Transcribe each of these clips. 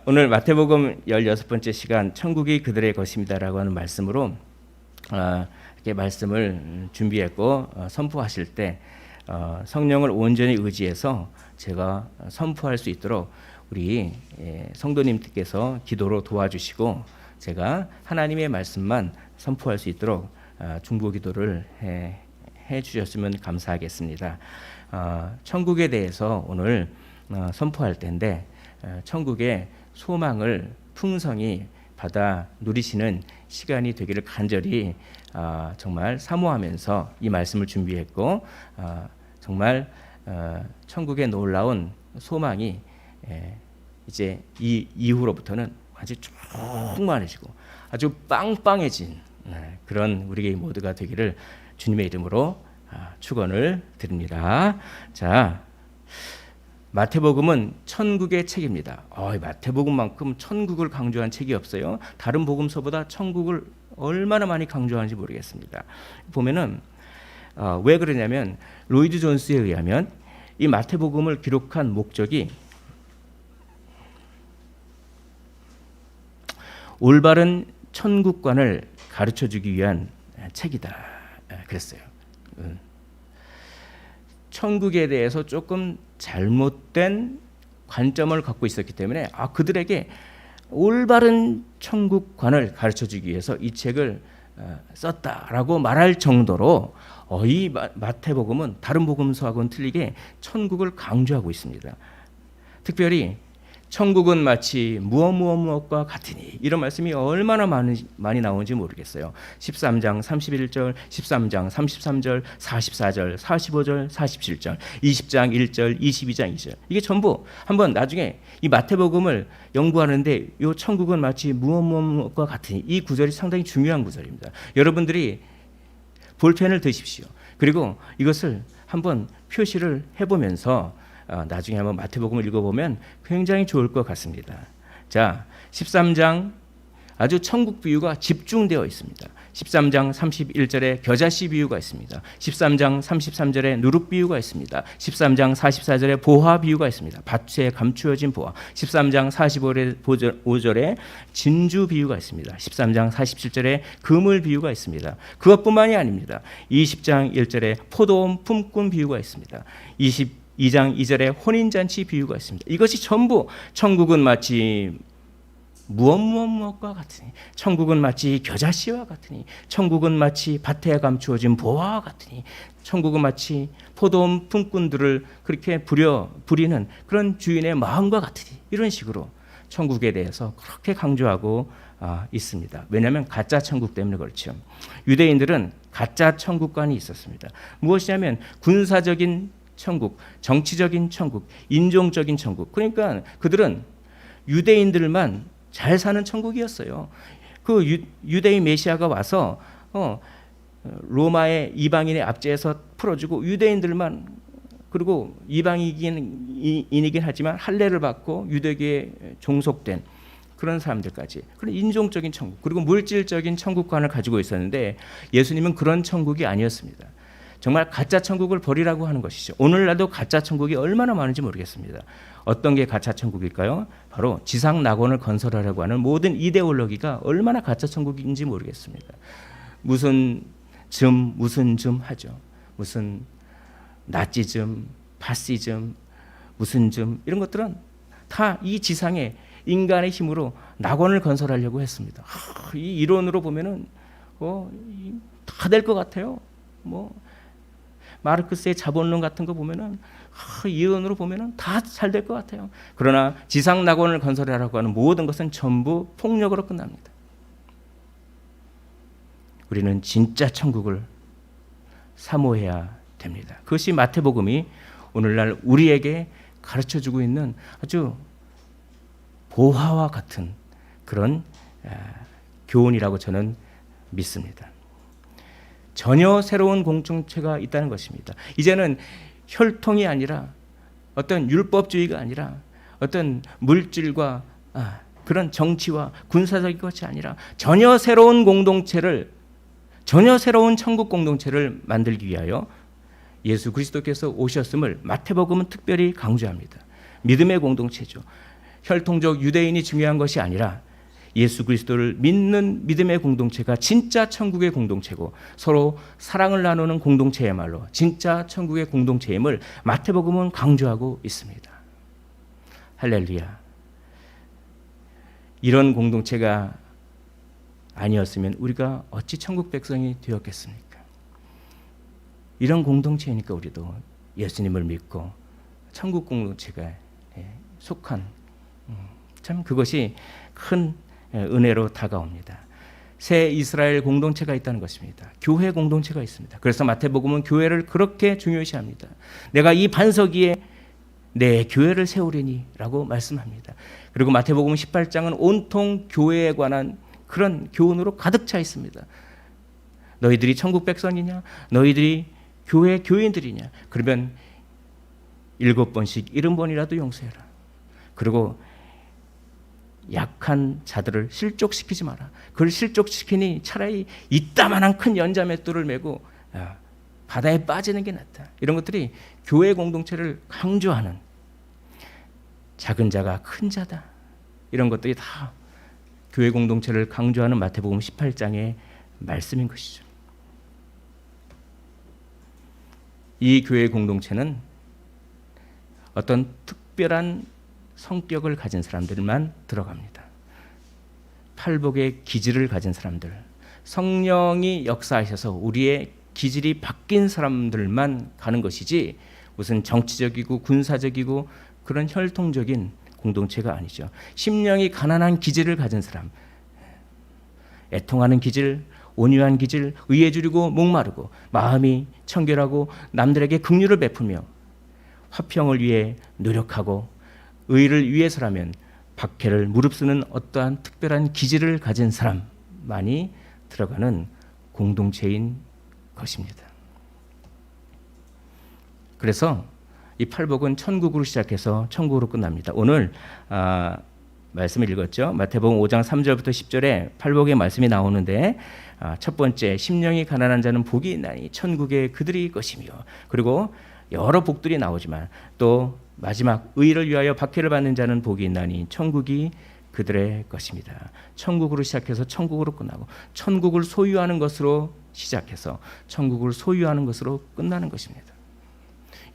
오늘 마태복음 16번째 시간 천국이 그들의 것입니다라고 하는 말씀으로 이렇게 말씀을 준비했고 선포하실 때 성령을 온전히 의지해서 제가 선포할 수 있도록 우리 성도님들께서 기도로 도와주시고 제가 하나님의 말씀만 선포할 수 있도록 중보 기도를 해 주셨으면 감사하겠습니다. 천국에 대해서 오늘 선포할 텐데 천국의 소망을 풍성히 받아 누리시는 시간이 되기를 간절히 정말 사모하면서 이 말씀을 준비했고 정말 천국의 놀라운 소망이 이제 이 이후로부터는 아주 충만해지고 아주 빵빵해진 그런 우리 모두가 되기를 주님의 이름으로 축원을 드립니다. 자, 마태복음은 천국의 책입니다. 마태복음만큼 천국을 강조한 책이 없어요. 다른 복음서보다 천국을 얼마나 많이 강조하는지 모르겠습니다. 보면은 왜 그러냐면 로이드 존스에 의하면 이 마태복음을 기록한 목적이 올바른 천국관을 가르쳐주기 위한 책이다 그랬어요. 천국에 대해서 조금 잘못된 관점을 갖고 있었기 때문에 그들에게 올바른 천국관을 가르쳐주기 위해서 이 책을 썼다라고 말할 정도로 이 마태복음은 다른 복음서하고는 틀리게 천국을 강조하고 있습니다. 특별히 천국은 마치 무엇과 같으니 이런 말씀이 얼마나 많이 나오는지 모르겠어요. 13장 31절, 13장 33절, 44절, 45절, 47절, 20장 1절, 22장 2절. 이게 전부 한번 나중에 이 마태복음을 연구하는데 이 천국은 마치 무엇과 같으니 이 구절이 상당히 중요한 구절입니다. 여러분들이 볼펜을 드십시오. 그리고 이것을 한번 표시를 해보면서 나중에 한번 마태복음을 읽어보면 굉장히 좋을 것 같습니다. 자, 13장 아주 천국 비유가 집중되어 있습니다. 13장 31절에 겨자씨 비유가 있습니다. 13장 33절에 누룩 비유가 있습니다. 13장 44절에 보화 비유가 있습니다. 밭에 감추어진 보화. 13장 45절에 진주 비유가 있습니다. 13장 47절에 그물 비유가 있습니다. 그것뿐만이 아닙니다. 20장 1절에 포도원 품꾼 비유가 있습니다. 22장 2절에 혼인잔치 비유가 있습니다. 이것이 전부 천국은 마치 무엇과 같으니, 천국은 마치 겨자씨와 같으니, 천국은 마치 밭에 감추어진 보화와 같으니, 천국은 마치 포도원 품꾼들을 그렇게 부리는 그런 주인의 마음과 같으니, 이런 식으로 천국에 대해서 그렇게 강조하고 있습니다. 왜냐하면 가짜 천국 때문에 그렇죠. 유대인들은 가짜 천국관이 있었습니다. 무엇이냐면 군사적인 천국, 정치적인 천국, 인종적인 천국. 그러니까 그들은 유대인들만 잘 사는 천국이었어요. 그 유대인 메시아가 와서 로마의 이방인의 압제에서 풀어주고 유대인들만, 그리고 이방인이긴 하지만 할례를 받고 유대교에 종속된 그런 사람들까지, 그런 인종적인 천국, 그리고 물질적인 천국관을 가지고 있었는데 예수님은 그런 천국이 아니었습니다. 정말 가짜 천국을 버리라고 하는 것이죠. 오늘날도 가짜 천국이 얼마나 많은지 모르겠습니다. 어떤 게 가짜 천국일까요? 바로 지상 낙원을 건설하려고 하는 모든 이데올로기가 얼마나 가짜 천국인지 모르겠습니다. 무슨 좀 하죠. 무슨 나치즘, 파시즘, 무슨 좀 이런 것들은 다 이 지상에 인간의 힘으로 낙원을 건설하려고 했습니다. 이 이론으로 보면은 다 될 것 같아요. 마르크스의 자본론 같은 거 보면은 이론으로 보면은 다 잘 될 것 같아요. 그러나 지상 낙원을 건설하라고 하는 모든 것은 전부 폭력으로 끝납니다. 우리는 진짜 천국을 사모해야 됩니다. 그것이 마태복음이 오늘날 우리에게 가르쳐주고 있는 아주 보화와 같은 그런 교훈이라고 저는 믿습니다. 전혀 새로운 공동체가 있다는 것입니다. 이제는 혈통이 아니라 어떤 율법주의가 아니라 어떤 물질과 그런 정치와 군사적인 것이 아니라 전혀 새로운 공동체를, 전혀 새로운 천국 공동체를 만들기 위하여 예수 그리스도께서 오셨음을 마태복음은 특별히 강조합니다. 믿음의 공동체죠. 혈통적 유대인이 중요한 것이 아니라 예수 그리스도를 믿는 믿음의 공동체가 진짜 천국의 공동체고 서로 사랑을 나누는 공동체야말로 진짜 천국의 공동체임을 마태복음은 강조하고 있습니다. 할렐루야. 이런 공동체가 아니었으면 우리가 어찌 천국 백성이 되었겠습니까? 이런 공동체이니까 우리도 예수님을 믿고 천국 공동체가 속한 참 그것이 큰 은혜로 다가옵니다. 새 이스라엘 공동체가 있다는 것입니다. 교회 공동체가 있습니다. 그래서 마태복음은 교회를 그렇게 중요시합니다. 내가 이 반석 위에 내 교회를 세우리니 라고 말씀합니다. 그리고 마태복음 18장은 온통 교회에 관한 그런 교훈으로 가득 차 있습니다. 너희들이 천국 백성이냐? 너희들이 교회 교인들이냐? 그러면 7번씩 70번이라도 용서해라. 그리고 약한 자들을 실족시키지 마라. 그걸 실족시키니 차라리 이따만한 큰 연자맷돌을 메고 바다에 빠지는 게 낫다. 이런 것들이 교회 공동체를 강조하는 작은 자가 큰 자다. 이런 것들이 다 교회 공동체를 강조하는 마태복음 18장의 말씀인 것이죠. 이 교회 공동체는 어떤 특별한 성격을 가진 사람들만 들어갑니다. 팔복의 기질을 가진 사람들, 성령이 역사하셔서 우리의 기질이 바뀐 사람들만 가는 것이지 무슨 정치적이고 군사적이고 그런 혈통적인 공동체가 아니죠. 심령이 가난한 기질을 가진 사람, 애통하는 기질, 온유한 기질, 의에 주리고 목마르고 마음이 청결하고 남들에게 긍휼을 베풀며 화평을 위해 노력하고 의를 위해서라면 박해를 무릅쓰는 어떠한 특별한 기질을 가진 사람만이 들어가는 공동체인 것입니다. 그래서 이 팔복은 천국으로 시작해서 천국으로 끝납니다. 오늘 말씀을 읽었죠. 마태복음 5장 3절부터 10절에 팔복의 말씀이 나오는데 첫 번째 심령이 가난한 자는 복이 있나니 천국에 그들이 것이며, 그리고 여러 복들이 나오지만 또 마지막 의를 위하여 박해를 받는 자는 복이 있나니 천국이 그들의 것입니다. 천국으로 시작해서 천국으로 끝나고 천국을 소유하는 것으로 시작해서 천국을 소유하는 것으로 끝나는 것입니다.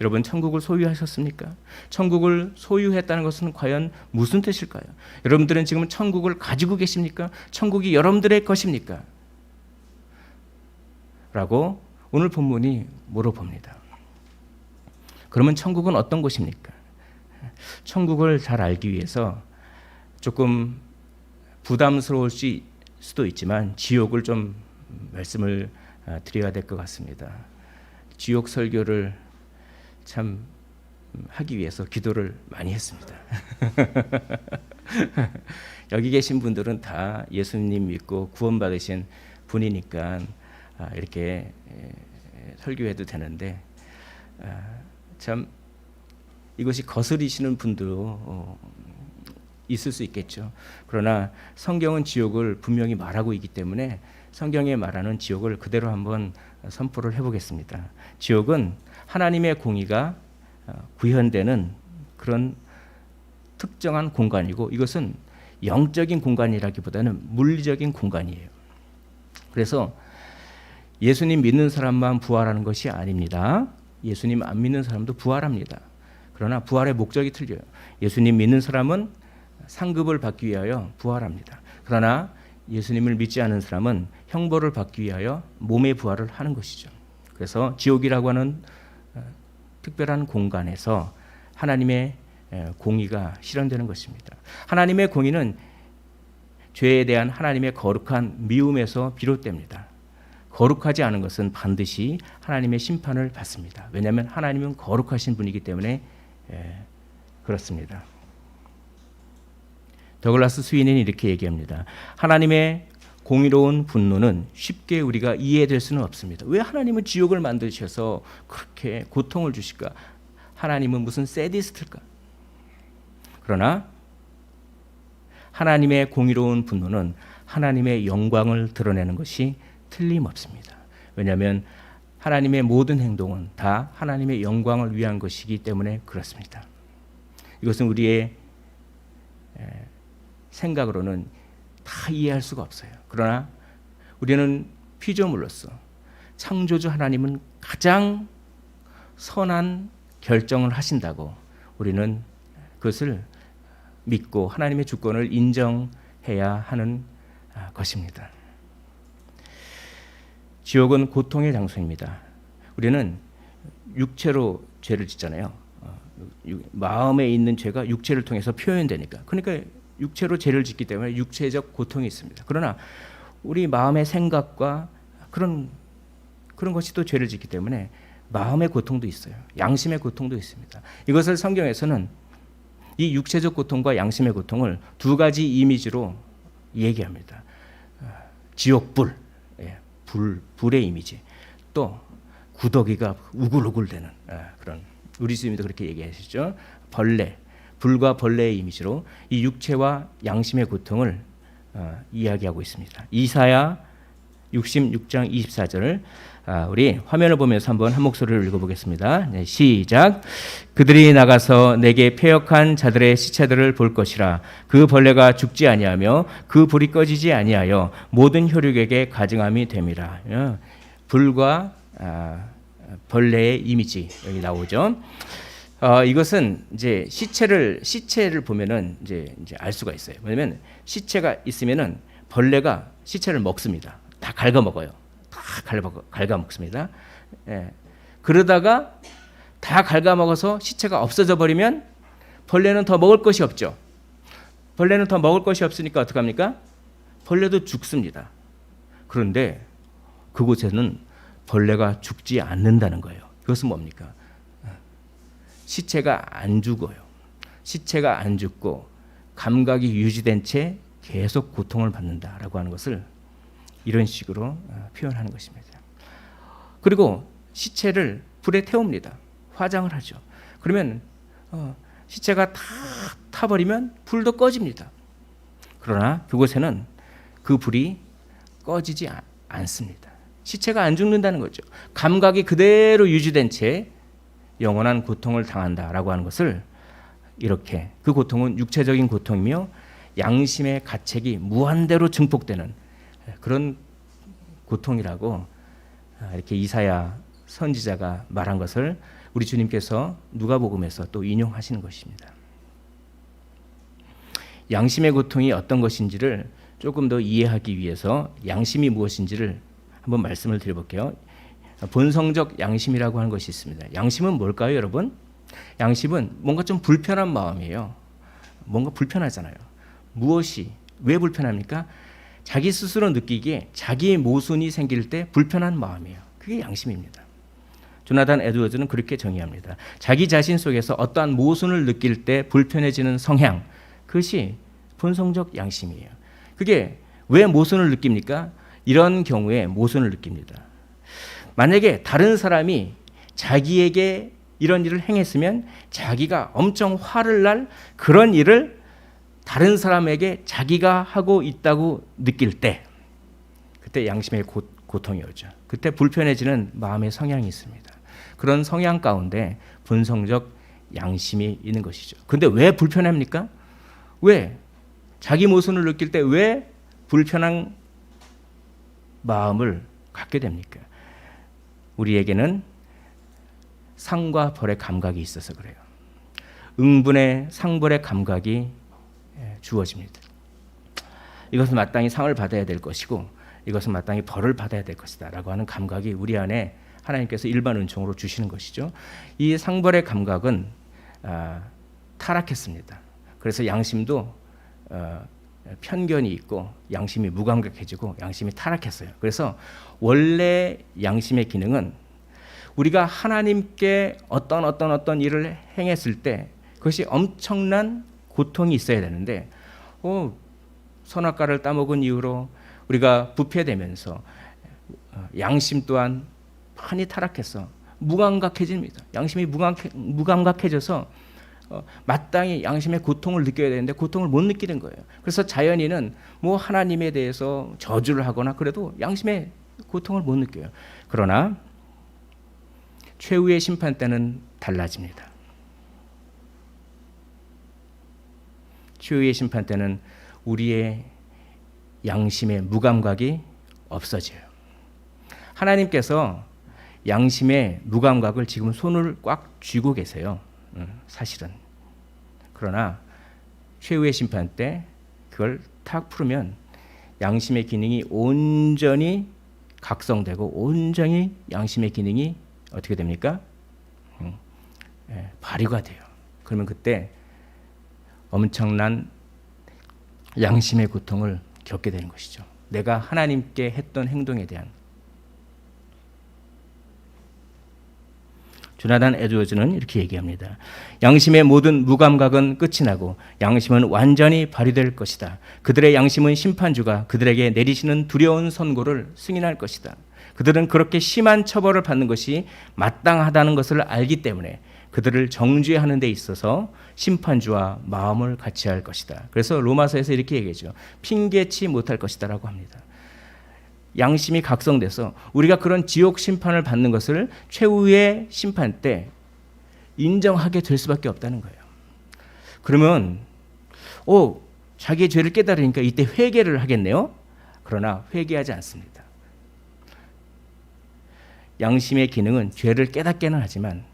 여러분, 천국을 소유하셨습니까? 천국을 소유했다는 것은 과연 무슨 뜻일까요? 여러분들은 지금 천국을 가지고 계십니까? 천국이 여러분들의 것입니까? 라고 오늘 본문이 물어봅니다. 그러면 천국은 어떤 곳입니까? 천국을 잘 알기 위해서 조금 부담스러울 수도 있지만 지옥을 좀 말씀을 드려야 될 것 같습니다. 지옥 설교를 참 하기 위해서 기도를 많이 했습니다. 여기 계신 분들은 다 예수님 믿고 구원받으신 분이니까 이렇게 설교해도 되는데 참 이것이 거스리시는 분도 있을 수 있겠죠. 그러나 성경은 지옥을 분명히 말하고 있기 때문에 성경에 말하는 지옥을 그대로 한번 선포를 해보겠습니다. 지옥은 하나님의 공의가 구현되는 그런 특정한 공간이고, 이것은 영적인 공간이라기보다는 물리적인 공간이에요. 그래서 예수님 믿는 사람만 부활하는 것이 아닙니다. 예수님 안 믿는 사람도 부활합니다. 그러나 부활의 목적이 틀려요. 예수님 믿는 사람은 상급을 받기 위하여 부활합니다. 그러나 예수님을 믿지 않은 사람은 형벌을 받기 위하여 몸의 부활을 하는 것이죠. 그래서 지옥이라고 하는 특별한 공간에서 하나님의 공의가 실현되는 것입니다. 하나님의 공의는 죄에 대한 하나님의 거룩한 미움에서 비롯됩니다. 거룩하지 않은 것은 반드시 하나님의 심판을 받습니다. 왜냐하면 하나님은 거룩하신 분이기 때문에 그렇습니다. 더글라스 스윈은 이렇게 얘기합니다. 하나님의 공의로운 분노는 쉽게 우리가 이해될 수는 없습니다. 왜 하나님은 지옥을 만드셔서 그렇게 고통을 주실까? 하나님은 무슨 세디스트일까? 그러나 하나님의 공의로운 분노는 하나님의 영광을 드러내는 것이 틀림없습니다. 왜냐하면 하나님의 모든 행동은 다 하나님의 영광을 위한 것이기 때문에 그렇습니다. 이것은 우리의 생각으로는 다 이해할 수가 없어요. 그러나 우리는 피조물로서 창조주 하나님은 가장 선한 결정을 하신다고 우리는 그것을 믿고 하나님의 주권을 인정해야 하는 것입니다. 지옥은 고통의 장소입니다. 우리는 육체로 죄를 짓잖아요. 마음에 있는 죄가 육체를 통해서 표현되니까. 그러니까 육체로 죄를 짓기 때문에 육체적 고통이 있습니다. 그러나 우리 마음의 생각과 그런 것이 또 죄를 짓기 때문에 마음의 고통도 있어요. 양심의 고통도 있습니다. 이것을 성경에서는 이 육체적 고통과 양심의 고통을 두 가지 이미지로 얘기합니다. 지옥불, 불의 이미지, 또 구더기가 우글우글대는 그런, 우리 주님도 그렇게 얘기하시죠. 벌레, 불과 벌레의 이미지로 이 육체와 양심의 고통을 이야기하고 있습니다. 이사야 66장 24절을 우리 화면을 보면서 한번 한 목소리로 읽어보겠습니다. 네, 시작. 그들이 나가서 내게 패역한 자들의 시체들을 볼 것이라. 그 벌레가 죽지 아니하며 그 불이 꺼지지 아니하여 모든 혈육에게 가증함이 됨이라. 불과 벌레의 이미지 여기 나오죠. 이것은 이제 시체를 보면은 이제 알 수가 있어요. 왜냐면 시체가 있으면은 벌레가 시체를 먹습니다. 다 갉아먹어요. 다 갉아먹습니다. 그러다가 다 갉아먹어서 시체가 없어져 버리면 벌레는 더 먹을 것이 없죠. 벌레는 더 먹을 것이 없으니까 어떡합니까? 벌레도 죽습니다. 그런데 그곳에는 벌레가 죽지 않는다는 거예요. 그것은 뭡니까? 시체가 안 죽어요. 시체가 안 죽고 감각이 유지된 채 계속 고통을 받는다라고 하는 것을 이런 식으로 표현하는 것입니다. 그리고 시체를 불에 태웁니다. 화장을 하죠. 그러면 시체가 다 타버리면 불도 꺼집니다. 그러나 그곳에는 그 불이 꺼지지 않습니다. 시체가 안 죽는다는 거죠. 감각이 그대로 유지된 채 영원한 고통을 당한다라고 하는 것을 이렇게, 그 고통은 육체적인 고통이며 양심의 가책이 무한대로 증폭되는 그런 고통이라고 이렇게 이사야 선지자가 말한 것을 우리 주님께서 누가복음에서 또 인용하시는 것입니다. 양심의 고통이 어떤 것인지를 조금 더 이해하기 위해서 양심이 무엇인지를 한번 말씀을 드려볼게요. 본성적 양심이라고 하는 것이 있습니다. 양심은 뭘까요, 여러분? 양심은 뭔가 좀 불편한 마음이에요. 뭔가 불편하잖아요. 무엇이, 왜 불편합니까? 자기 스스로 느끼기에 자기의 모순이 생길 때 불편한 마음이에요. 그게 양심입니다. 조나단 에드워즈는 그렇게 정의합니다. 자기 자신 속에서 어떠한 모순을 느낄 때 불편해지는 성향, 그것이 본성적 양심이에요. 그게 왜 모순을 느낍니까? 이런 경우에 모순을 느낍니다. 만약에 다른 사람이 자기에게 이런 일을 행했으면 자기가 엄청 화를 날 그런 일을 다른 사람에게 자기가 하고 있다고 느낄 때, 그때 양심의 고통이 오죠. 그때 불편해지는 마음의 성향이 있습니다. 그런 성향 가운데 본성적 양심이 있는 것이죠. 그런데 왜 불편합니까? 왜? 자기 모순을 느낄 때 왜 불편한 마음을 갖게 됩니까? 우리에게는 상과 벌의 감각이 있어서 그래요. 응분의 상벌의 감각이 주어집니다. 이것은 마땅히 상을 받아야 될 것이고 이것은 마땅히 벌을 받아야 될 것이다 라고 하는 감각이 우리 안에 하나님께서 일반 은총으로 주시는 것이죠. 이 상벌의 감각은 타락했습니다. 그래서 양심도 편견이 있고 양심이 무감각해지고 양심이 타락했어요. 그래서 원래 양심의 기능은 우리가 하나님께 어떤 일을 행했을 때 그것이 엄청난 고통이 있어야 되는데 선악과를 따먹은 이후로 우리가 부패되면서 양심 또한 많이 타락해서 무감각해집니다. 양심이 무감각해져서 마땅히 양심의 고통을 느껴야 되는데 고통을 못 느끼는 거예요. 그래서 자연인은 뭐 하나님에 대해서 저주를 하거나 그래도 양심의 고통을 못 느껴요. 그러나 최후의 심판 때는 달라집니다. 최후의 심판 때는 우리의 양심의 무감각이 없어져요. 하나님께서 양심의 무감각을 지금 손을 꽉 쥐고 계세요. 사실은. 그러나 최후의 심판 때 그걸 탁 풀으면 양심의 기능이 온전히 각성되고 온전히 양심의 기능이 어떻게 됩니까? 발휘가 돼요. 그러면 그때 엄청난 양심의 고통을 겪게 되는 것이죠. 내가 하나님께 했던 행동에 대한. 조나단 에드워즈는 이렇게 얘기합니다. 양심의 모든 무감각은 끝이 나고 양심은 완전히 발휘될 것이다. 그들의 양심은 심판주가 그들에게 내리시는 두려운 선고를 승인할 것이다. 그들은 그렇게 심한 처벌을 받는 것이 마땅하다는 것을 알기 때문에 그들을 정죄하는 데 있어서 심판주와 마음을 같이 할 것이다. 그래서 로마서에서 이렇게 얘기하죠. 핑계치 못할 것이다 라고 합니다. 양심이 각성돼서 우리가 그런 지옥 심판을 받는 것을 최후의 심판 때 인정하게 될 수밖에 없다는 거예요. 그러면 자기의 죄를 깨달으니까 이때 회개를 하겠네요. 그러나 회개하지 않습니다. 양심의 기능은 죄를 깨닫게는 하지만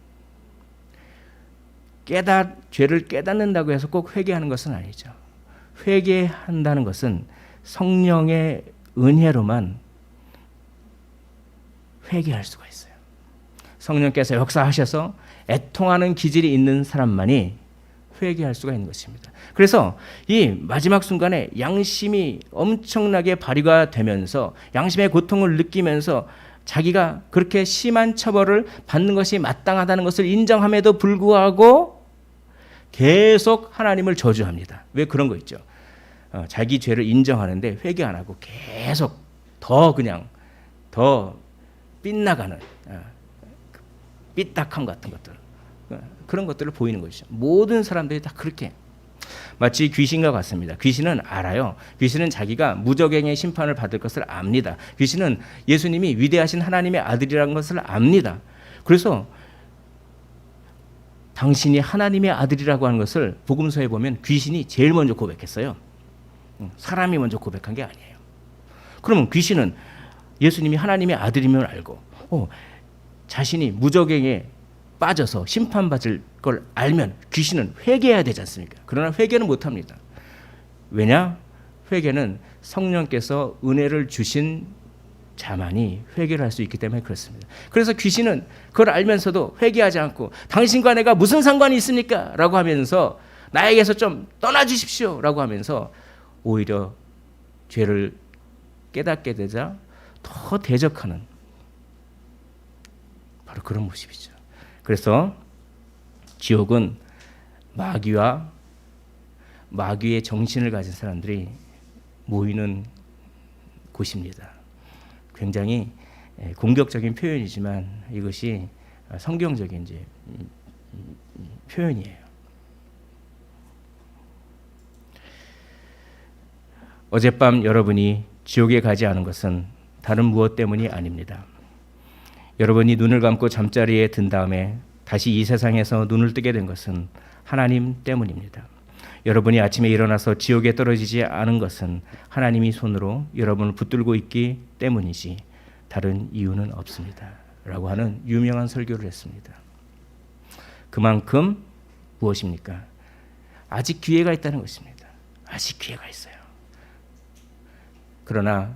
죄를 깨닫는다고 해서 꼭 회개하는 것은 아니죠. 회개한다는 것은 성령의 은혜로만 회개할 수가 있어요. 성령께서 역사하셔서 애통하는 기질이 있는 사람만이 회개할 수가 있는 것입니다. 그래서 이 마지막 순간에 양심이 엄청나게 발휘가 되면서 양심의 고통을 느끼면서 자기가 그렇게 심한 처벌을 받는 것이 마땅하다는 것을 인정함에도 불구하고 계속 하나님을 저주합니다. 왜 그런 거 있죠? 자기 죄를 인정하는데 회개 안 하고 계속 더 빗나가는 삐딱함 같은 것들, 그런 것들을 보이는 것이죠. 모든 사람들이 다 그렇게 마치 귀신과 같습니다. 귀신은 알아요. 귀신은 자기가 무적행의 심판을 받을 것을 압니다. 귀신은 예수님이 위대하신 하나님의 아들이라는 것을 압니다. 그래서 당신이 하나님의 아들이라고 하는 것을 복음서에 보면 귀신이 제일 먼저 고백했어요. 사람이 먼저 고백한 게 아니에요. 그러면 귀신은 예수님이 하나님의 아들임을 알고 자신이 무적행에 빠져서 심판받을 걸 알면 귀신은 회개해야 되지 않습니까? 그러나 회개는 못합니다. 왜냐? 회개는 성령께서 은혜를 주신 자만이 회개를 할 수 있기 때문에 그렇습니다. 그래서 귀신은 그걸 알면서도 회개하지 않고 당신과 내가 무슨 상관이 있습니까? 라고 하면서 나에게서 좀 떠나주십시오 라고 하면서 오히려 죄를 깨닫게 되자 더 대적하는 바로 그런 모습이죠. 그래서 지옥은 마귀의 정신을 가진 사람들이 모이는 곳입니다. 굉장히 공격적인 표현이지만 이것이 성경적인 이제 표현이에요. 어젯밤 여러분이 지옥에 가지 않은 것은 다른 무엇 때문이 아닙니다. 여러분이 눈을 감고 잠자리에 든 다음에 다시 이 세상에서 눈을 뜨게 된 것은 하나님 때문입니다. 여러분이 아침에 일어나서 지옥에 떨어지지 않은 것은 하나님이 손으로 여러분을 붙들고 있기 때문이지 다른 이유는 없습니다. 라고 하는 유명한 설교를 했습니다. 그만큼 무엇입니까? 아직 기회가 있다는 것입니다. 아직 기회가 있어요. 그러나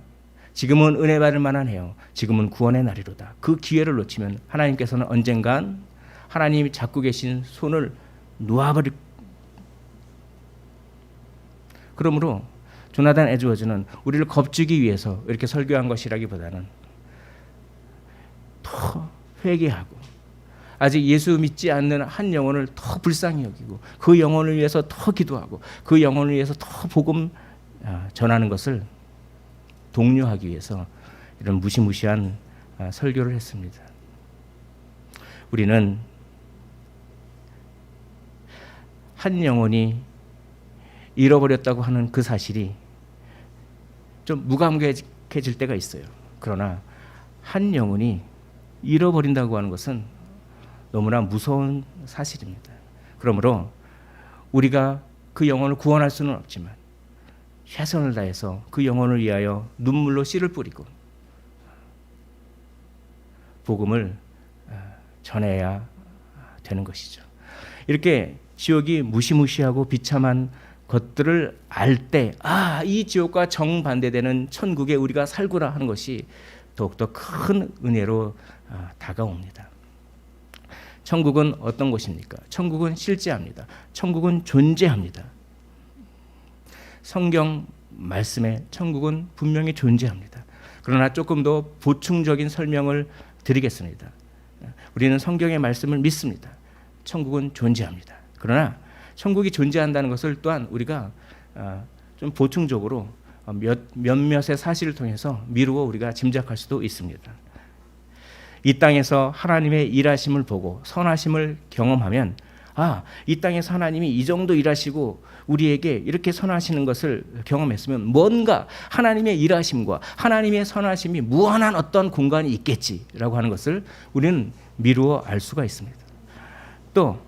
지금은 은혜 받을 만한 해요. 지금은 구원의 날이로다. 그 기회를 놓치면 하나님께서는 언젠간 하나님이 잡고 계신 손을 놓아버릴. 그러므로 조나단 에드워즈는 우리를 겁주기 위해서 이렇게 설교한 것이라기보다는 더 회개하고 아직 예수 믿지 않는 한 영혼을 더 불쌍히 여기고 그 영혼을 위해서 더 기도하고 그 영혼을 위해서 더 복음 전하는 것을 독려하기 위해서 이런 무시무시한 설교를 했습니다. 우리는 한 영혼이 잃어버렸다고 하는 그 사실이 좀 무감각해질 때가 있어요. 그러나 한 영혼이 잃어버린다고 하는 것은 너무나 무서운 사실입니다. 그러므로 우리가 그 영혼을 구원할 수는 없지만 최선을 다해서 그 영혼을 위하여 눈물로 씨를 뿌리고 복음을 전해야 되는 것이죠. 이렇게 지옥이 무시무시하고 비참한 것들을 알 때, 이 지옥과 정반대되는 천국에 우리가 살구나 하는 것이 더욱더 큰 은혜로 다가옵니다. 천국은 어떤 곳입니까? 천국은 실제합니다. 천국은 존재합니다. 성경 말씀에 천국은 분명히 존재합니다. 그러나 조금 더 보충적인 설명을 드리겠습니다. 우리는 성경의 말씀을 믿습니다. 천국은 존재합니다. 그러나 천국이 존재한다는 것을 또한 우리가 좀 보충적으로 몇몇의 사실을 통해서 미루어 우리가 짐작할 수도 있습니다. 이 땅에서 하나님의 일하심을 보고 선하심을 경험하면 이 땅에서 하나님이 이 정도 일하시고 우리에게 이렇게 선하시는 것을 경험했으면 뭔가 하나님의 일하심과 하나님의 선하심이 무한한 어떤 공간이 있겠지라고 하는 것을 우리는 미루어 알 수가 있습니다. 또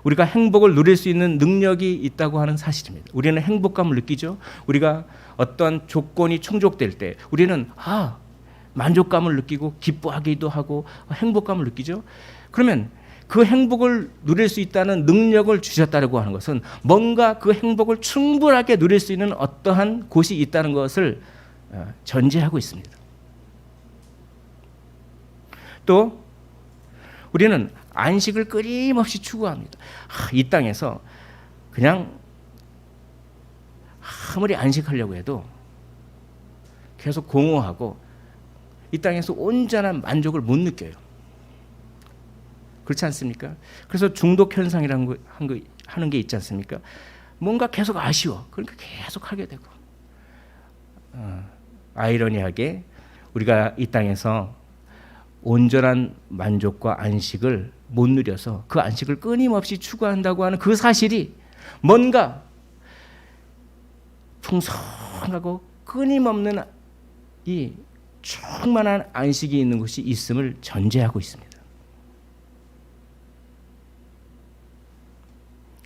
우리가 행복을 누릴 수 있는 능력이 있다고 하는 사실입니다. 우리는 행복감을 느끼죠. 우리가 어떤 조건이 충족될 때 우리는 만족감을 느끼고 기뻐하기도 하고 행복감을 느끼죠. 그러면 그 행복을 누릴 수 있다는 능력을 주셨다고 하는 것은 뭔가 그 행복을 충분하게 누릴 수 있는 어떠한 곳이 있다는 것을 전제하고 있습니다. 또 우리는 안식을 끊임없이 추구합니다. 이 땅에서 그냥 아무리 안식하려고 해도 계속 공허하고 이 땅에서 온전한 만족을 못 느껴요. 그렇지 않습니까? 그래서 중독 현상이라는 거 하는 게 있지 않습니까? 뭔가 계속 아쉬워. 그러니까 계속 하게 되고. 아이러니하게 우리가 이 땅에서 온전한 만족과 안식을 못 누려서 그 안식을 끊임없이 추구한다고 하는 그 사실이 뭔가 풍성하고 끊임없는 이 충만한 안식이 있는 곳이 있음을 전제하고 있습니다.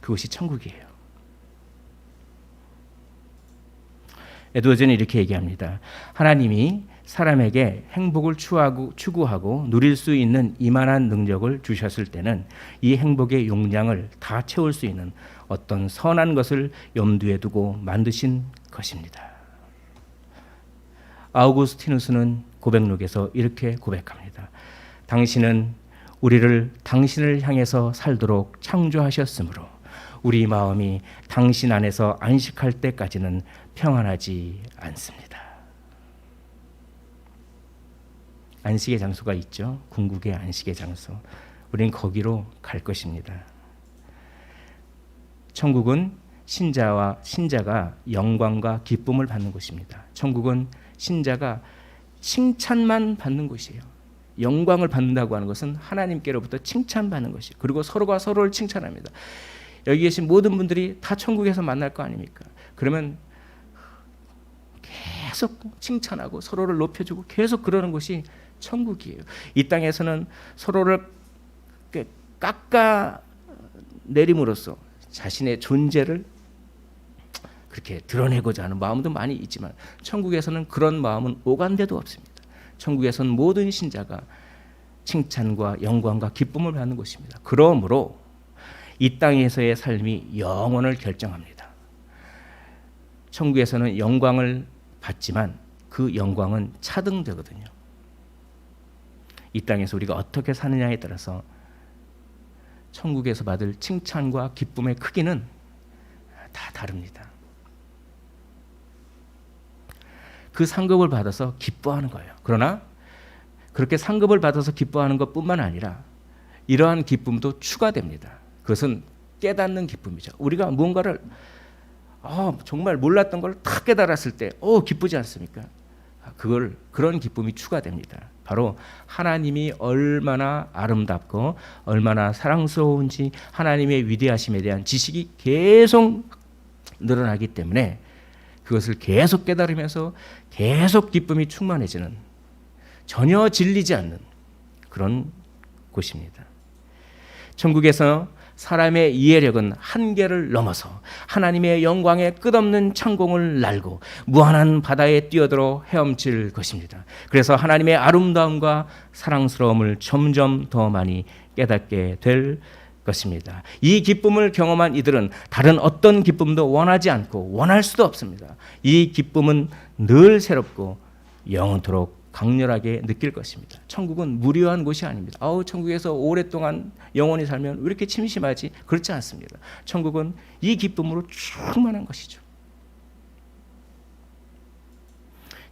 그것이 천국이에요. 에드워즈는 이렇게 얘기합니다. 하나님이 사람에게 행복을 추구하고 누릴 수 있는 이만한 능력을 주셨을 때는 이 행복의 용량을 다 채울 수 있는 어떤 선한 것을 염두에 두고 만드신 것입니다. 아우구스티누스는 고백록에서 이렇게 고백합니다. 당신은 우리를 당신을 향해서 살도록 창조하셨으므로 우리 마음이 당신 안에서 안식할 때까지는 평안하지 않습니다. 안식의 장소가 있죠. 궁극의 안식의 장소. 우리는 거기로 갈 것입니다. 천국은 신자가 영광과 기쁨을 받는 곳입니다. 천국은 신자가 칭찬만 받는 곳이에요. 영광을 받는다고 하는 것은 하나님께로부터 칭찬받는 것이에요. 그리고 서로가 서로를 칭찬합니다. 여기 계신 모든 분들이 다 천국에서 만날 거 아닙니까? 그러면 계속 칭찬하고 서로를 높여주고 계속 그러는 것이 천국이에요. 이 땅에서는 서로를 깎아 내림으로써 자신의 존재를 그렇게 드러내고자 하는 마음도 많이 있지만 천국에서는 그런 마음은 오간데도 없습니다. 천국에서는 모든 신자가 칭찬과 영광과 기쁨을 받는 곳입니다. 그러므로 이 땅에서의 삶이 영원을 결정합니다. 천국에서는 영광을 받지만 그 영광은 차등되거든요. 이 땅에서 우리가 어떻게 사느냐에 따라서 천국에서 받을 칭찬과 기쁨의 크기는 다 다릅니다. 그 상급을 받아서 기뻐하는 거예요. 그러나 그렇게 상급을 받아서 기뻐하는 것뿐만 아니라 이러한 기쁨도 추가됩니다. 그것은 깨닫는 기쁨이죠. 우리가 무언가를 정말 몰랐던 걸 다 깨달았을 때 기쁘지 않습니까? 그런 기쁨이 추가됩니다. 바로 하나님이 얼마나 아름답고 얼마나 사랑스러운지 하나님의 위대하심에 대한 지식이 계속 늘어나기 때문에 그것을 계속 깨달으면서 계속 기쁨이 충만해지는 전혀 질리지 않는 그런 곳입니다. 천국에서 사람의 이해력은 한계를 넘어서 하나님의 영광의 끝없는 창공을 날고 무한한 바다에 뛰어들어 헤엄칠 것입니다. 그래서 하나님의 아름다움과 사랑스러움을 점점 더 많이 깨닫게 될 것입니다. 이 기쁨을 경험한 이들은 다른 어떤 기쁨도 원하지 않고 원할 수도 없습니다. 이 기쁨은 늘 새롭고 영원토록 강렬하게 느낄 것입니다. 천국은 무료한 곳이 아닙니다. 천국에서 오랫동안 영원히 살면 왜 이렇게 침심하지? 그렇지 않습니다. 천국은 이 기쁨으로 충만한 것이죠.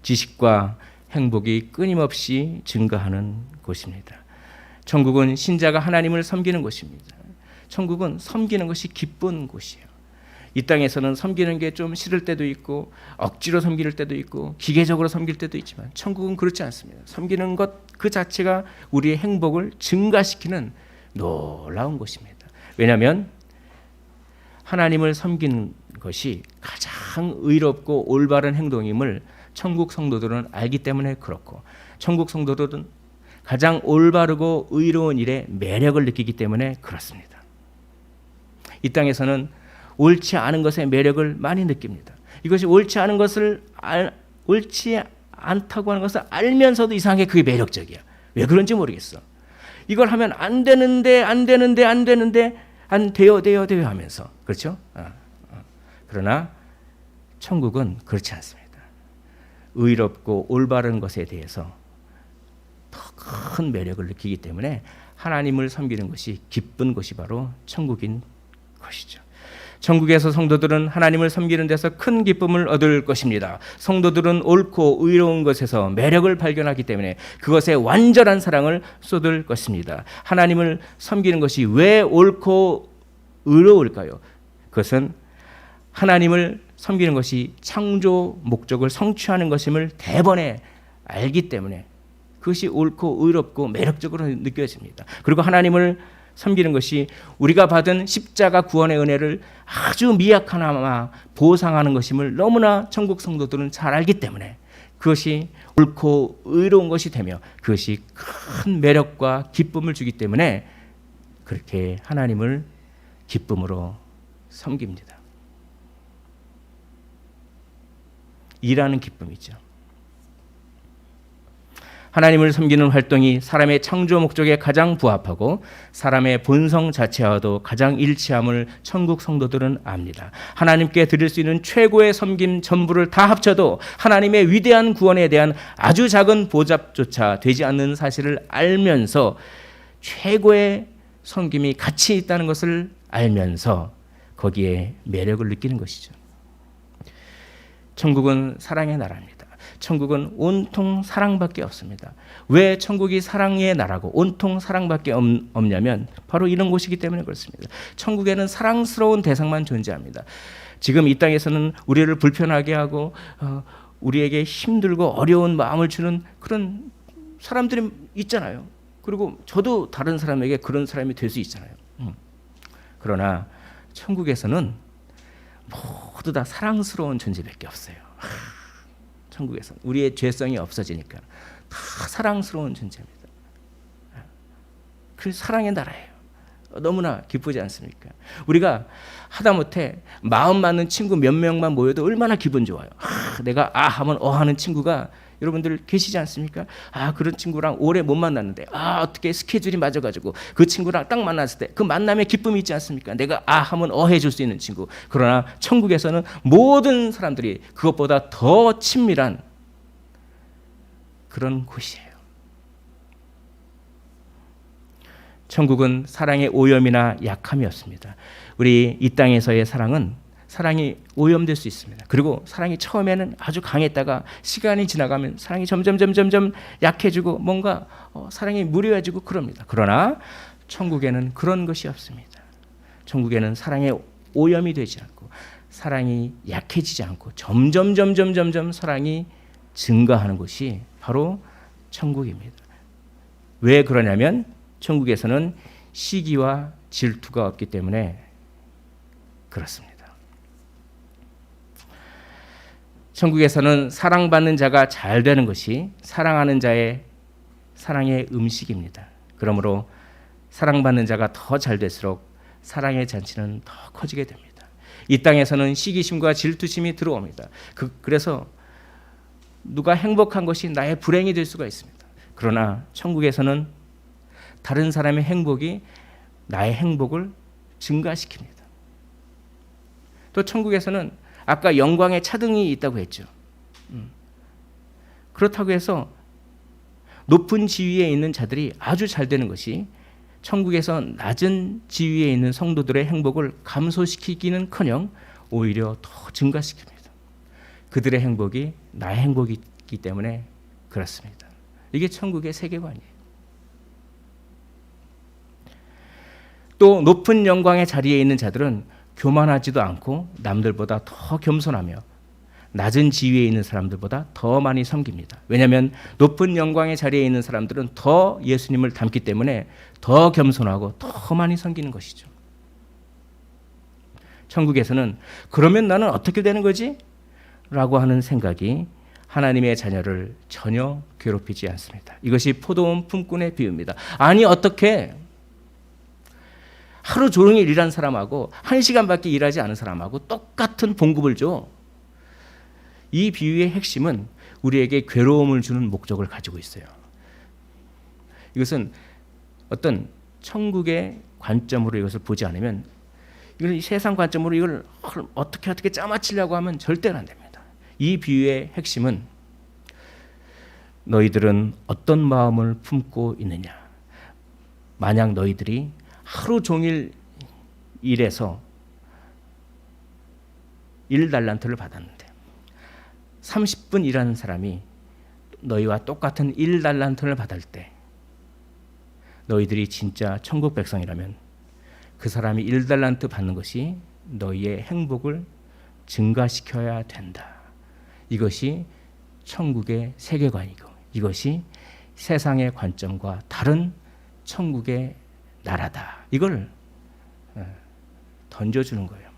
지식과 행복이 끊임없이 증가하는 곳입니다. 천국은 신자가 하나님을 섬기는 곳입니다. 천국은 섬기는 것이 기쁜 곳이에요. 이 땅에서는 섬기는 게 좀 싫을 때도 있고 억지로 섬길 때도 있고 기계적으로 섬길 때도 있지만 천국은 그렇지 않습니다. 섬기는 것 그 자체가 우리의 행복을 증가시키는 놀라운 곳입니다. 왜냐하면 하나님을 섬기는 것이 가장 의롭고 올바른 행동임을 천국 성도들은 알기 때문에 그렇고 천국 성도들은 가장 올바르고 의로운 일에 매력을 느끼기 때문에 그렇습니다. 이 땅에서는 옳지 않은 것의 매력을 많이 느낍니다. 이것이 옳지 않은 것을 옳지 않다고 하는 것을 알면서도 이상하게 그게 매력적이야. 왜 그런지 모르겠어. 이걸 하면 안 되는데 안 돼요 하면서 그렇죠? 그러나 천국은 그렇지 않습니다. 의롭고 올바른 것에 대해서 더 큰 매력을 느끼기 때문에 하나님을 섬기는 것이 기쁜 것이 바로 천국인 것이죠. 천국에서 성도들은 하나님을 섬기는 데서 큰 기쁨을 얻을 것입니다. 성도들은 옳고 의로운 것에서 매력을 발견하기 때문에 그것에 완전한 사랑을 쏟을 것입니다. 하나님을 섬기는 것이 왜 옳고 의로울까요? 그것은 하나님을 섬기는 것이 창조 목적을 성취하는 것임을 대번에 알기 때문에 그것이 옳고 의롭고 매력적으로 느껴집니다. 그리고 하나님을 섬기는 것이 우리가 받은 십자가 구원의 은혜를 아주 미약하나마 보상하는 것임을 너무나 천국 성도들은 잘 알기 때문에 그것이 옳고 의로운 것이 되며 그것이 큰 매력과 기쁨을 주기 때문에 그렇게 하나님을 기쁨으로 섬깁니다. 일하는 기쁨이죠. 하나님을 섬기는 활동이 사람의 창조 목적에 가장 부합하고 사람의 본성 자체와도 가장 일치함을 천국 성도들은 압니다. 하나님께 드릴 수 있는 최고의 섬김 전부를 다 합쳐도 하나님의 위대한 구원에 대한 아주 작은 보답조차 되지 않는 사실을 알면서 최고의 섬김이 가치 있다는 것을 알면서 거기에 매력을 느끼는 것이죠. 천국은 사랑의 나라입니다. 천국은 온통 사랑밖에 없습니다. 왜 천국이 사랑의 나라고 온통 사랑밖에 없냐면 바로 이런 곳이기 때문에 그렇습니다. 천국에는 사랑스러운 대상만 존재합니다. 지금 이 땅에서는 우리를 불편하게 하고 우리에게 힘들고 어려운 마음을 주는 그런 사람들이 있잖아요. 그리고 저도 다른 사람에게 그런 사람이 될 수 있잖아요. 그러나 천국에서는 모두 다 사랑스러운 존재밖에 없어요. 천국에서 우리의 죄성이 없어지니까 다 사랑스러운 존재입니다. 그 사랑의 나라예요. 너무나 기쁘지 않습니까? 우리가 하다못해 마음 맞는 친구 몇 명만 모여도 얼마나 기분 좋아요. 내가 하면 하는 친구가 여러분들 계시지 않습니까? 그런 친구랑 오래 못 만났는데 어떻게 스케줄이 맞아가지고 그 친구랑 딱 만났을 때 그 만남에 기쁨이 있지 않습니까? 내가 하면 해줄 수 있는 친구. 그러나 천국에서는 모든 사람들이 그것보다 더 친밀한 그런 곳이에요. 천국은 사랑의 오염이나 약함이 없습니다. 우리 이 땅에서의 사랑이 오염될 수 있습니다. 그리고 사랑이 처음에는 아주 강했다가 시간이 지나가면 사랑이 점점 약해지고 뭔가 사랑이 무료해지고 그럽니다. 그러나 천국에는 그런 것이 없습니다. 천국에는 사랑의 오염이 되지 않고 사랑이 약해지지 않고 점점 사랑이 증가하는 곳이 바로 천국입니다. 왜 그러냐면 천국에서는 시기와 질투가 없기 때문에 그렇습니다. 천국에서는 사랑받는 자가 잘 되는 것이 사랑하는 자의 사랑의 음식입니다. 그러므로 사랑받는 자가 더 잘 될수록 사랑의 잔치는 더 커지게 됩니다. 이 땅에서는 시기심과 질투심이 들어옵니다. 그래서 누가 행복한 것이 나의 불행이 될 수가 있습니다. 그러나 천국에서는 다른 사람의 행복이 나의 행복을 증가시킵니다. 또 천국에서는 아까 영광의 차등이 있다고 했죠. 그렇다고 해서 높은 지위에 있는 자들이 아주 잘 되는 것이 천국에서 낮은 지위에 있는 성도들의 행복을 감소시키기는커녕 오히려 더 증가시킵니다. 그들의 행복이 나의 행복이기 때문에 그렇습니다. 이게 천국의 세계관이에요. 또 높은 영광의 자리에 있는 자들은 교만하지도 않고 남들보다 더 겸손하며 낮은 지위에 있는 사람들보다 더 많이 섬깁니다. 왜냐하면 높은 영광의 자리에 있는 사람들은 더 예수님을 닮기 때문에 더 겸손하고 더 많이 섬기는 것이죠. 천국에서는 그러면 나는 어떻게 되는 거지? 라고 하는 생각이 하나님의 자녀를 전혀 괴롭히지 않습니다. 이것이 포도원 품꾼의 비유입니다. 아니 어떻게 하루 종일 일한 사람하고 1시간밖에 일하지 않은 사람하고 똑같은 봉급을 줘. 이 비유의 핵심은 우리에게 괴로움을 주는 목적을 가지고 있어요. 이것은 어떤 천국의 관점으로 이것을 보지 않으면 이걸 세상 관점으로 이걸 어떻게 짜맞추려고 하면 절대로 안 됩니다. 이 비유의 핵심은 너희들은 어떤 마음을 품고 있느냐. 만약 너희들이 하루 종일 일해서 1달란트를 받았는데 30분 일하는 사람이 너희와 똑같은 1달란트를 받을 때 너희들이 진짜 천국 백성이라면 그 사람이 1달란트 받는 것이 너희의 행복을 증가시켜야 된다. 이것이 천국의 세계관이고 이것이 세상의 관점과 다른 천국의 나라다. 이걸 던져주는 거예요.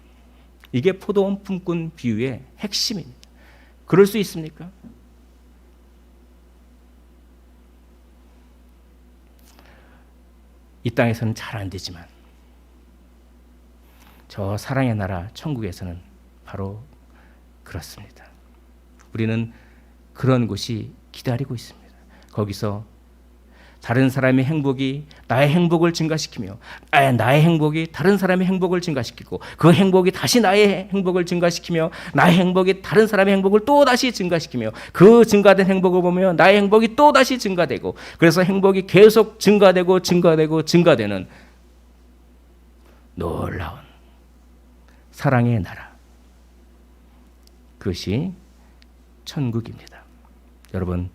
이게 포도원 품꾼 비유의 핵심입니다. 그럴 수 있습니까? 이 땅에서는 잘 안 되지만 저 사랑의 나라 천국에서는 바로 그렇습니다. 우리는 그런 곳이 기다리고 있습니다. 거기서 다른 사람의 행복이 나의 행복을 증가시키며 나의 행복이 다른 사람의 행복을 증가시키고 그 행복이 다시 나의 행복을 증가시키며 나의 행복이 다른 사람의 행복을 또 다시 증가시키며 그 증가된 행복을 보며 나의 행복이 또 다시 증가되고 그래서 행복이 계속 증가되는 놀라운 사랑의 나라. 그것이 천국입니다. 여러분,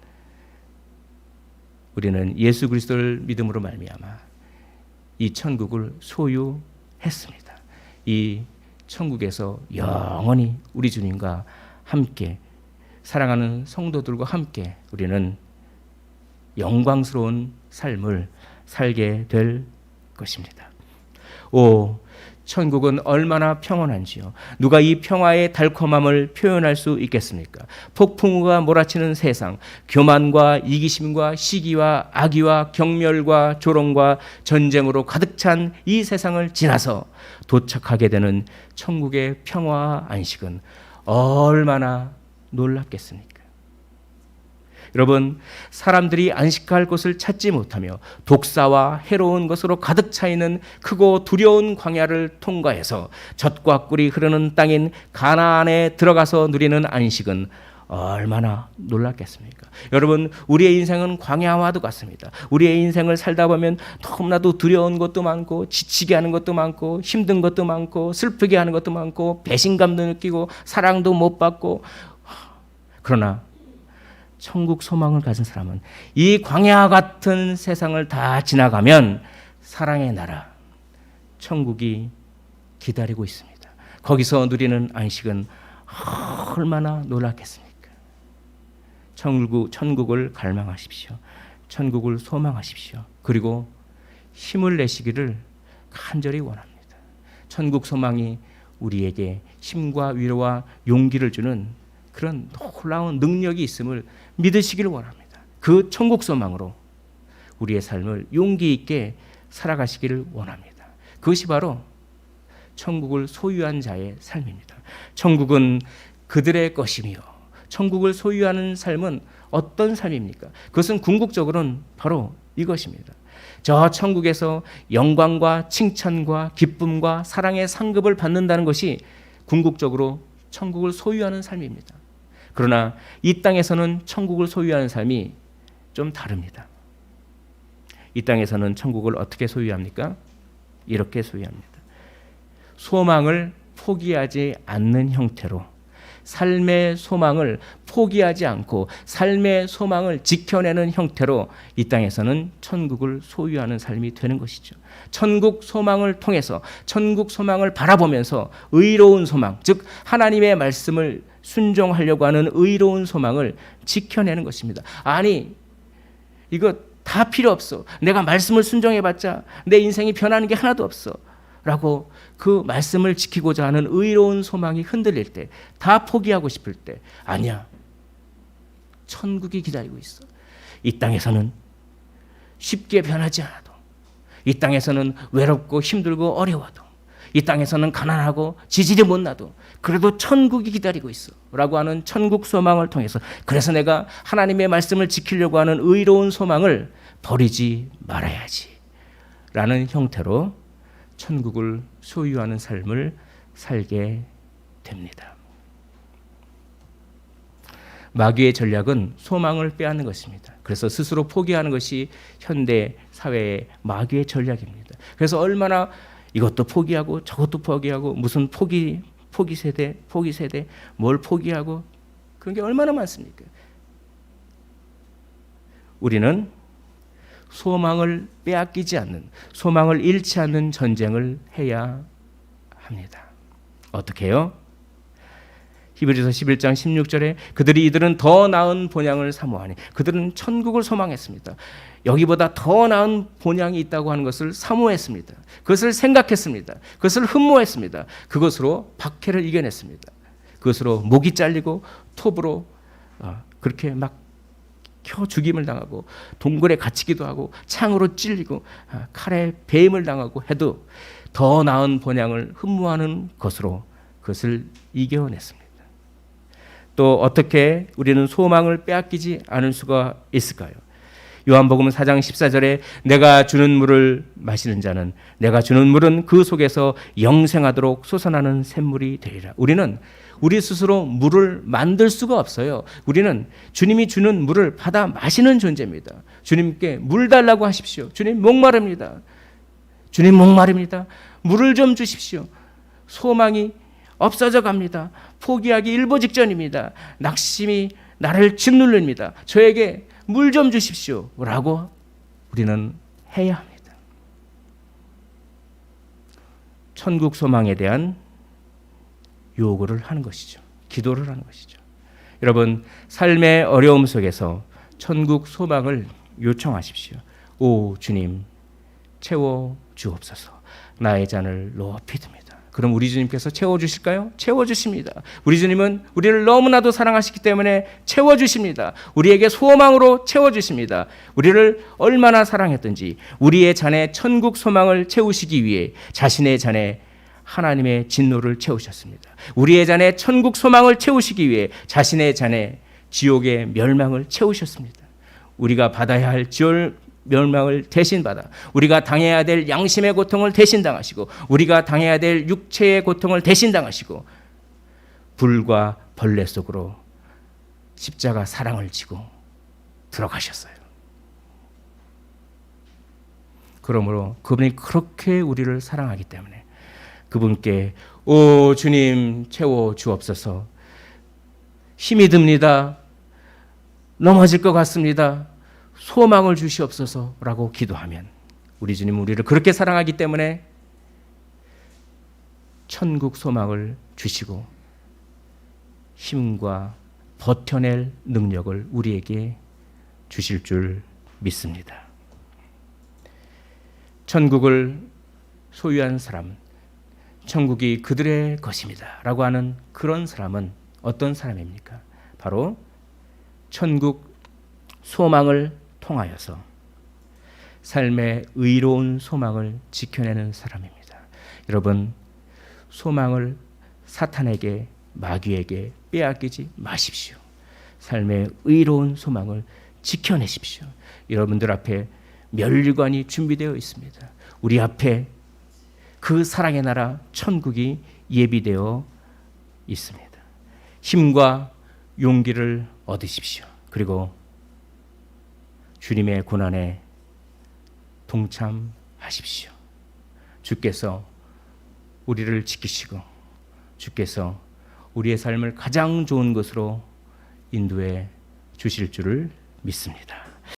우리는 예수 그리스도를 믿음으로 말미암아 이 천국을 소유했습니다. 이 천국에서 영원히 우리 주님과 함께 사랑하는 성도들과 함께 우리는 영광스러운 삶을 살게 될 것입니다. 오, 천국은 얼마나 평온한지요. 누가 이 평화의 달콤함을 표현할 수 있겠습니까? 폭풍우가 몰아치는 세상, 교만과 이기심과 시기와 악의와 경멸과 조롱과 전쟁으로 가득 찬 이 세상을 지나서 도착하게 되는 천국의 평화와 안식은 얼마나 놀랍겠습니까? 여러분, 사람들이 안식할 곳을 찾지 못하며 독사와 해로운 것으로 가득 차 있는 크고 두려운 광야를 통과해서 젖과 꿀이 흐르는 땅인 가나안에 들어가서 누리는 안식은 얼마나 놀랍겠습니까? 여러분, 우리의 인생은 광야와도 같습니다. 우리의 인생을 살다 보면 너무나도 두려운 것도 많고 지치게 하는 것도 많고 힘든 것도 많고 슬프게 하는 것도 많고 배신감도 느끼고 사랑도 못 받고 그러나 천국 소망을 가진 사람은 이 광야 같은 세상을 다 지나가면 사랑의 나라, 천국이 기다리고 있습니다. 거기서 누리는 안식은 얼마나 놀랍겠습니까? 천국을 갈망하십시오. 천국을 소망하십시오. 그리고 힘을 내시기를 간절히 원합니다. 천국 소망이 우리에게 힘과 위로와 용기를 주는 그런 놀라운 능력이 있음을 믿으시기를 원합니다. 그 천국 소망으로 우리의 삶을 용기 있게 살아가시기를 원합니다. 그것이 바로 천국을 소유한 자의 삶입니다. 천국은 그들의 것이며 천국을 소유하는 삶은 어떤 삶입니까? 그것은 궁극적으로는 바로 이것입니다. 저 천국에서 영광과 칭찬과 기쁨과 사랑의 상급을 받는다는 것이 궁극적으로 천국을 소유하는 삶입니다. 그러나 이 땅에서는 천국을 소유하는 삶이 좀 다릅니다. 이 땅에서는 천국을 어떻게 소유합니까? 이렇게 소유합니다. 소망을 포기하지 않는 형태로 삶의 소망을 포기하지 않고 삶의 소망을 지켜내는 형태로 이 땅에서는 천국을 소유하는 삶이 되는 것이죠. 천국 소망을 통해서 천국 소망을 바라보면서 의로운 소망, 즉 하나님의 말씀을 순종하려고 하는 의로운 소망을 지켜내는 것입니다. 아니, 이거 다 필요 없어. 내가 말씀을 순종해봤자 내 인생이 변하는 게 하나도 없어. 라고 그 말씀을 지키고자 하는 의로운 소망이 흔들릴 때, 다 포기하고 싶을 때, 아니야. 천국이 기다리고 있어. 이 땅에서는 쉽게 변하지 않아도, 이 땅에서는 외롭고 힘들고 어려워도, 이 땅에서는 가난하고 지지리 못나도 그래도 천국이 기다리고 있어 라고 하는 천국 소망을 통해서, 그래서 내가 하나님의 말씀을 지키려고 하는 의로운 소망을 버리지 말아야지 라는 형태로 천국을 소유하는 삶을 살게 됩니다. 마귀의 전략은 소망을 빼앗는 것입니다. 그래서 스스로 포기하는 것이 현대 사회의 마귀의 전략입니다. 그래서 얼마나 이것도 포기하고 저것도 포기하고 무슨 포기 세대 뭘 포기하고 그런 게 얼마나 많습니까? 우리는 소망을 빼앗기지 않는, 소망을 잃지 않는 전쟁을 해야 합니다. 어떻게 해요? 히브리서 11장 16절에 이들은 더 나은 본향을 사모하니, 그들은 천국을 소망했습니다. 여기보다 더 나은 본향이 있다고 하는 것을 사모했습니다. 그것을 생각했습니다. 그것을 흠모했습니다. 그것으로 박해를 이겨냈습니다. 그것으로 목이 잘리고 톱으로 그렇게 막 켜 죽임을 당하고 동굴에 갇히기도 하고 창으로 찔리고 칼에 배임을 당하고 해도 더 나은 본향을 흠모하는 것으로 그것을 이겨냈습니다. 또 어떻게 우리는 소망을 빼앗기지 않을 수가 있을까요? 요한복음 4장 14절에 내가 주는 물을 마시는 자는, 내가 주는 물은 그 속에서 영생하도록 솟아나는 샘물이 되리라. 우리는 우리 스스로 물을 만들 수가 없어요. 우리는 주님이 주는 물을 받아 마시는 존재입니다. 주님께 물 달라고 하십시오. 주님 목마릅니다. 주님 목마릅니다. 물을 좀 주십시오. 소망이 없어져 갑니다. 포기하기 일보 직전입니다. 낙심이 나를 짓누릅니다. 저에게 물 좀 주십시오 라고 우리는 해야 합니다. 천국 소망에 대한 요구를 하는 것이죠. 기도를 하는 것이죠. 여러분, 삶의 어려움 속에서 천국 소망을 요청하십시오. 오 주님, 채워 주옵소서. 나의 잔을 높이 듭니다. 그럼 우리 주님께서 채워주실까요? 채워주십니다. 우리 주님은 우리를 너무나도 사랑하시기 때문에 채워주십니다. 우리에게 소망으로 채워주십니다. 우리를 얼마나 사랑했든지 우리의 잔에 천국 소망을 채우시기 위해 자신의 잔에 하나님의 진노를 채우셨습니다. 우리의 잔에 천국 소망을 채우시기 위해 자신의 잔에 지옥의 멸망을 채우셨습니다. 우리가 받아야 할 멸망을 대신 받아, 우리가 당해야 될 양심의 고통을 대신 당하시고, 우리가 당해야 될 육체의 고통을 대신 당하시고, 불과 벌레 속으로 십자가 사랑을 지고 들어가셨어요. 그러므로 그분이 그렇게 우리를 사랑하기 때문에 그분께 오 주님 채워 주옵소서, 힘이 듭니다, 넘어질 것 같습니다, 소망을 주시옵소서라고 기도하면 우리 주님 우리를 그렇게 사랑하기 때문에 천국 소망을 주시고 힘과 버텨낼 능력을 우리에게 주실 줄 믿습니다. 천국을 소유한 사람은 천국이 그들의 것입니다 라고 하는 그런 사람은 어떤 사람입니까? 바로 천국 소망을 통하여서 삶의 의로운 소망을 지켜내는 사람입니다. 여러분, 소망을 사탄에게, 마귀에게 빼앗기지 마십시오. 삶의 의로운 소망을 지켜내십시오. 여러분들 앞에 멸관이 준비되어 있습니다. 우리 앞에 그 사랑의 나라 천국이 예비되어 있습니다. 힘과 용기를 얻으십시오. 그리고 주님의 고난에 동참하십시오. 주께서 우리를 지키시고 주께서 우리의 삶을 가장 좋은 것으로 인도해 주실 줄을 믿습니다.